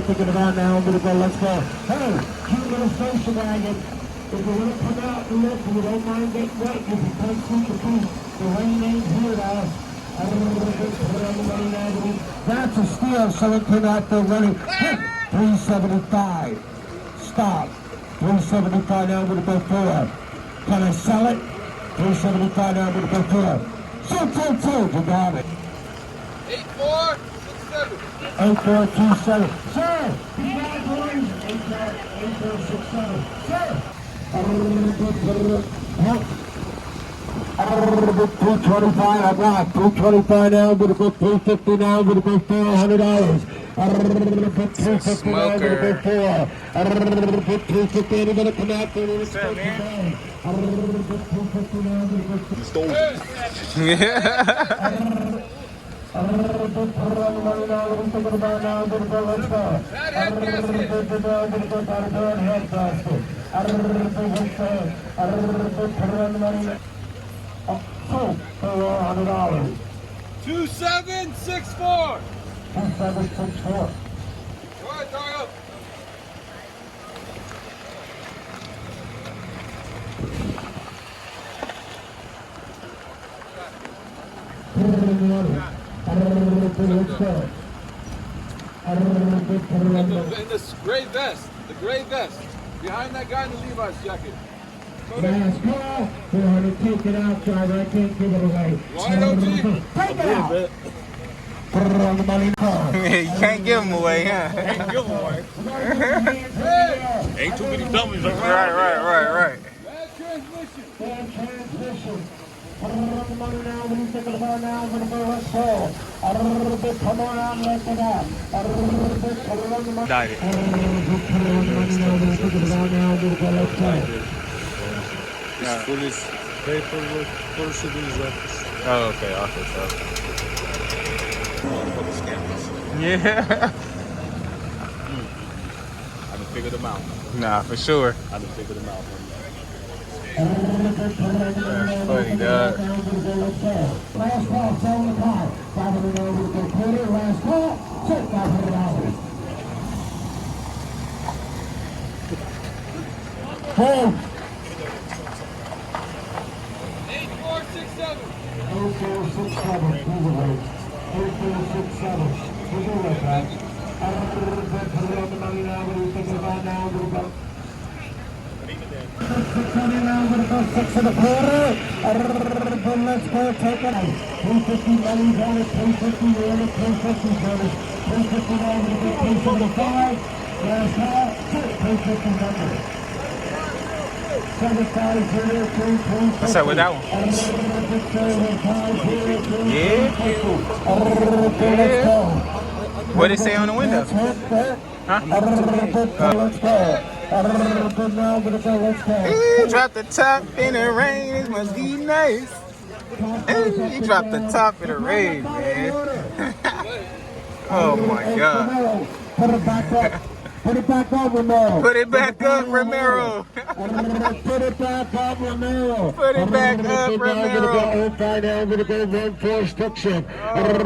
Thinking about now, I'm gonna go, let's go. Hey, cute little social wagon. If you want to come out and look and you don't mind getting wet, you can come see the beach. The rain ain't here now. That's a steal. Someone came out there running. 375. Stop. 375 now, I'm gonna go forward. Can I sell it? 375 now, I'm gonna go forward. Two. You got it. 8467. 8427. Sir, congratulations. 8467. Sir. 325, I got 325 now, I'm gonna go 350 now, I'm gonna go $400. I'm gonna put 350 now, I'm gonna go 4. I'm gonna put 350, I'm gonna come out there and it's going to I'm gonna put 350 now, I'm gonna go 4. I'm gonna put money now, I'm thinking about now, I'm gonna go, let's go. I'm gonna go down to a head basket. I'm gonna put money. $400. 2764. 2764. All right, Dario. In this gray vest, the gray vest, behind that guy in the Levi's jacket. Last call. 400. Take it out, driver. I can't give it away. Why don't you? Take it out. Put it on the money car. You can't give them away, huh? Can't give them away. Ain't too many dummies around. Right. Bad transmission. Bad transmission. Put it on the money now. What are you thinking about now? I'm going to go, let's go. A little bit, come on out, let it out. A little bit, put it on the money. Died it. Put it on the money now. What are you thinking about now? I'm going to go, let's go. It's for this paperwork, first of these records. Oh, okay. Yeah. I done figured them out. Nah, for sure. I done figured them out. That's funny, dog. Last call, sell the car. $500 to go quarter. Last call, check $500. Hey. 8467. 8467. 8467. We'll do that, right? I'm going to put it on the money now. What are you thinking about now? I'm going to go. 600 now. I'm going to go 6 and a quarter. Let's go. Take it. 350 money's on it. 350 on it. 350 on it. 350 now. I'm going to go 375. Last call. 350 number. What's up with that one? Yeah. What did it say on the window? Huh? He dropped the top in the rain. It must be nice. He dropped the top in the rain, man. Oh my God. Put it back up. Put it back up, Romero. Put it back up, Romero. Put it back up, Romero. Put it back up, Romero. I'm going to go run for restriction. I'm going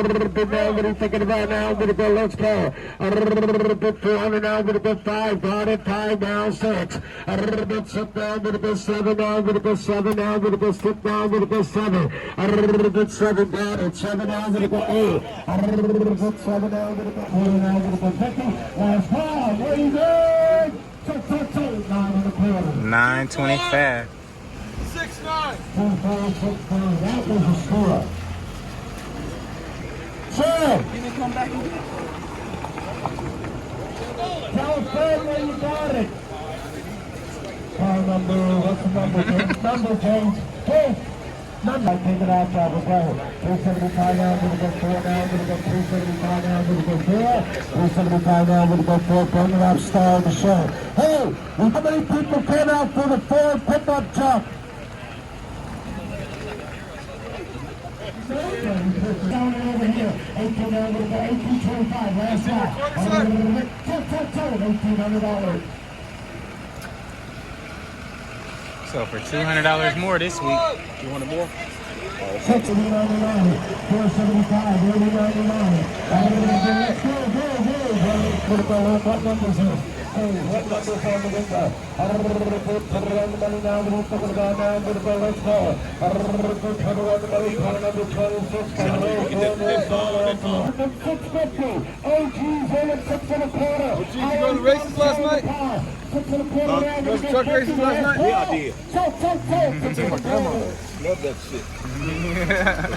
to thinking about now. I'm going to go, let's go. I'm going to put 400 now. I'm going to go 5. Got it. 5 now, 6. I'm going to go 6 now. I'm going to go 7 now. I'm going to go 7 now. I'm going to go 6 now. I'm going to go 7. I'm going to go 7. Got it. 7 now. I'm going to go 8. I'm going to go 7 now. I'm going to go 8 now. I'm going to go 50. Last call. 925. 69. That was a score. Sir! Can you come back and get it? Tell Fred where you got it. Car number, what's the number, James? Number, James. Hey! Number. Take it out, Travis. Go. 375 now, I'm going to go 4 now, I'm going to go 375 now, I'm going to go 4. 375 now, I'm going to go 4. Bring it up, star of the show. Hey! How many people came out for the Ford pickup truck? Down and over here. 18 over to 1825. Last shot. $1,800. So for $200 more this week. You want more? $6.99, $4.75, $80.99. Let's go. What numbers here? Hey, what numbers on the window? Put it on the money now. We're going to go now. Let's go. Put it on the money. Call number 26. $6.50. OG's in at 6 and a quarter. OG, you go to races last night? 6 and a quarter. Those truck races last night? Yeah, I did. Take My grandma love that shit.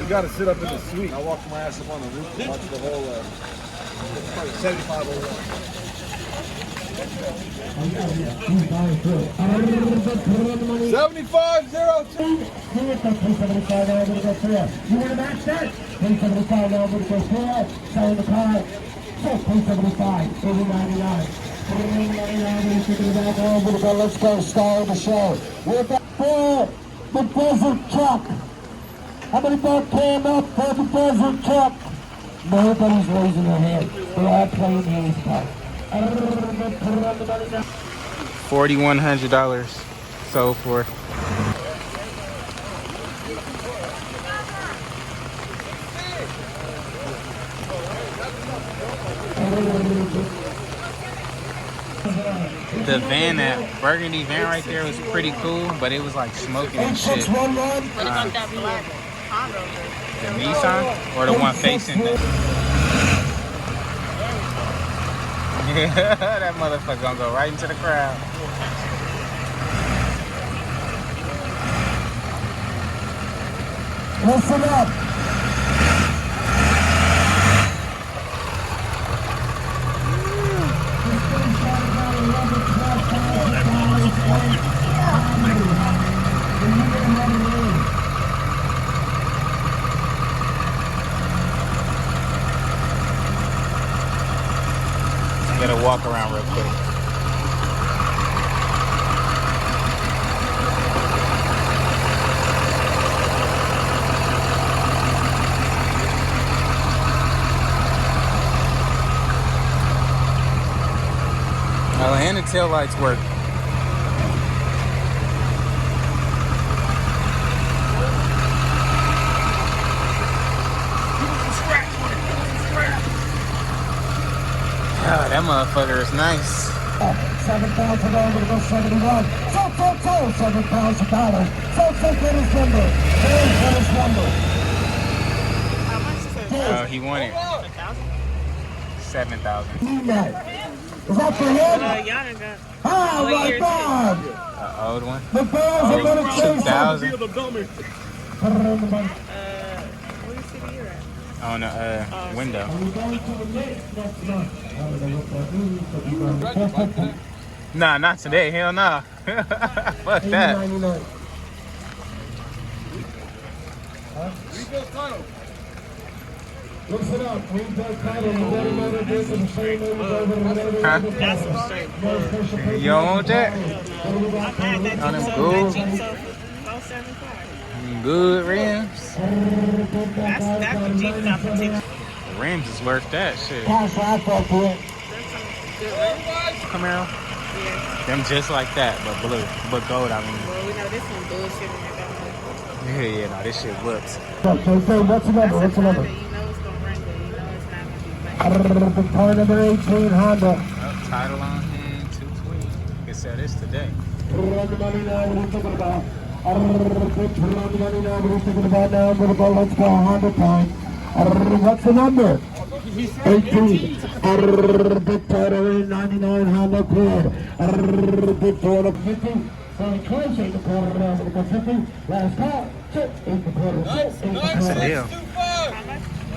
You gotta sit up in the suite. I walked my ass up on the roof and watched the whole 7501. 7502. You want to match that? 375 now, we're going to go selling the car. So 375, 80.99. Let's go, star of the show. We're back for the desert truck. How many folk came up for the desert truck? Nobody's raising their hand. They're all playing the A's part. $4,100 sold for. The van, that burgundy van right there was pretty cool, but it was like smoking and shit. What about that black Honda? The Nissan or the one facing the... That motherfucker gonna go right into the crowd. Listen up. Gotta walk around real quick. Oh, and the tail lights work. Oh, that motherfucker is nice. $7,000 to go 71. So, $7,000. So, get his number. Get his number. How much is it? Oh, he wanted 7,000. Need that. Is that for him? Y'all done got. Oh, What my year is God. Old one. The Bears are going to chase him. 2000 What city you at? on the window. Nah, not today. Hell no. Fuck that. Listen up, That's some straight bull. You don't want that? I had that On them 2007 good. Jeep so 475. Good rims. That's the Jeep competition. The rims is worth that shit. Cash out for it. Good, right? Camaro. Yeah. Them just like that, but blue. But gold, I mean. Well, we know this one bullshit in your Yeah, no, this shit looks. What's the number? What's the That's a number? Honda. You know it's gonna ring, but you know it's not gonna be bad. Car number 18 Honda. Oh, title on hand, 220. You can sell this today. Run the money now, what are you thinking about? Run the money now, what are you thinking about now? Let's go, Honda time. What's the number? 18. Big title 99 Honda Accord. Big title 50. So close 8 and a quarter now, we're going to go 50. Last call, 8 and a quarter. That's a deal.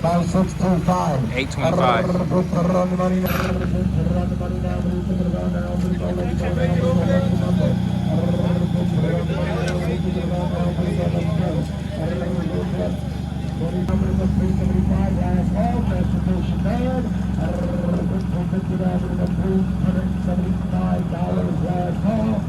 5625. 825. Run the money now. Run the money now, what are you thinking about now? $175 last call.